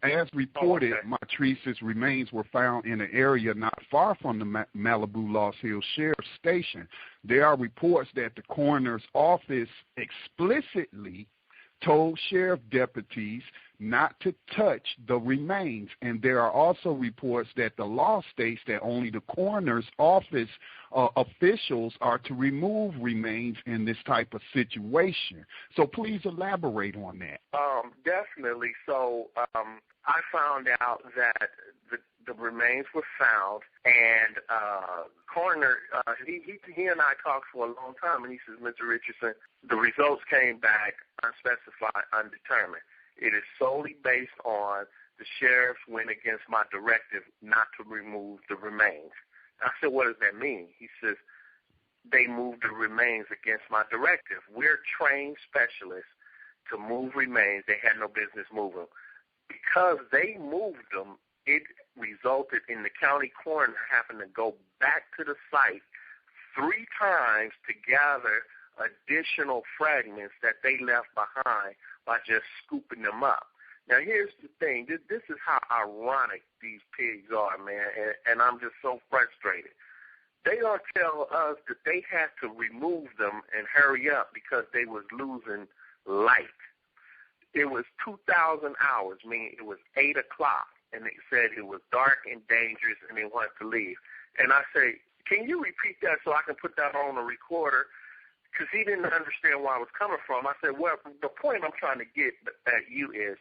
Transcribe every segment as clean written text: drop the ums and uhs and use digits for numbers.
As reported, Mitrice's remains were found in an area not far from the Malibu Lost Hills Sheriff's Station. There are reports that the coroner's office explicitly told sheriff deputies not to touch the remains, and there are also reports that the law states that only the coroner's office officials are to remove remains in this type of situation. So please elaborate on that. Definitely. So I found out that the remains were found, and coroner, he and I talked for a long time, and he says, Mr. Richardson, the results came back unspecified, undetermined. It is solely based on the sheriffs went against my directive not to remove the remains. I said, what does that mean? He says, they moved the remains against my directive. We're trained specialists to move remains. They had no business moving. Because they moved them, it resulted in the county coroner having to go back to the site 3 times to gather additional fragments that they left behind by just scooping them up. Now, here's the thing. This is how ironic these pigs are, man, and I'm just so frustrated. They don't tell us that they had to remove them and hurry up because they was losing light. It was 2,000 hours, meaning it was 8 o'clock, and they said it was dark and dangerous, and they wanted to leave. And I say, can you repeat that so I can put that on a recorder? Because he didn't understand where I was coming from. I said, well, the point I'm trying to get at you is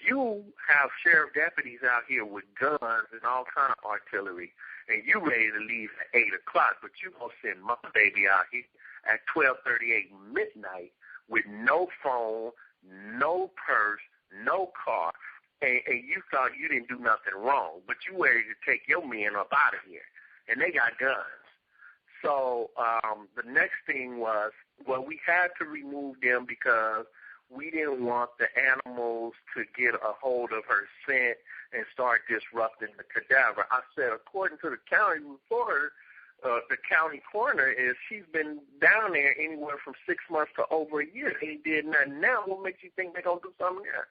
you have sheriff deputies out here with guns and all kind of artillery, and you ready to leave at 8 o'clock, but you going to send my baby out here at 12:38 midnight with no phone, no purse, no car, and you thought you didn't do nothing wrong, but you ready to take your men up out of here, and they got guns. So the next thing was, well, we had to remove them because we didn't want the animals to get a hold of her scent and start disrupting the cadaver. I said, according to the county reporter, the county coroner, is she's been down there anywhere from 6 months to over a year. They did nothing. Now, what makes you think they're going to do something there?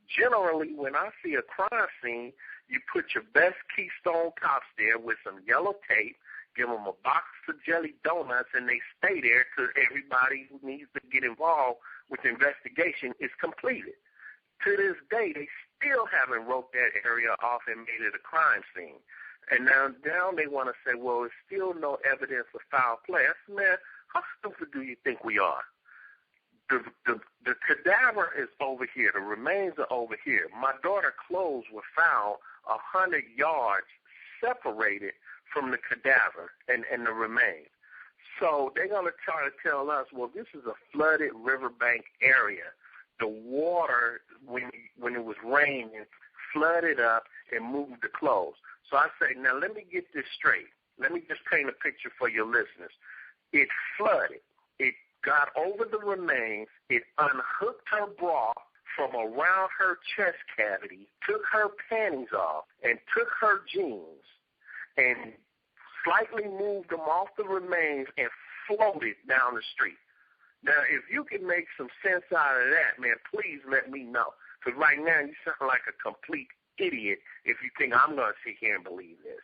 Generally, when I see a crime scene, you put your best Keystone cops there with some yellow tape, give them a box of jelly donuts, and they stay there till everybody who needs to get involved with the investigation is completed. To this day, they still haven't wrote that area off and made it a crime scene. And now they want to say, well, there's still no evidence of foul play. I said, man, how stupid do you think we are? The cadaver is over here. The remains are over here. My daughter's clothes were found 100 yards separated from the cadaver and the remains. So they're going to try to tell us, well, this is a flooded riverbank area. The water, when it was raining, flooded up and moved the clothes. So I say, now let me get this straight. Let me just paint a picture for your listeners. It flooded. It got over the remains. It unhooked her bra from around her chest cavity, took her panties off, and took her jeans, and slightly moved them off the remains and floated down the street. Now, if you can make some sense out of that, man, please let me know. Because right now you sound like a complete idiot if you think I'm going to sit here and believe this.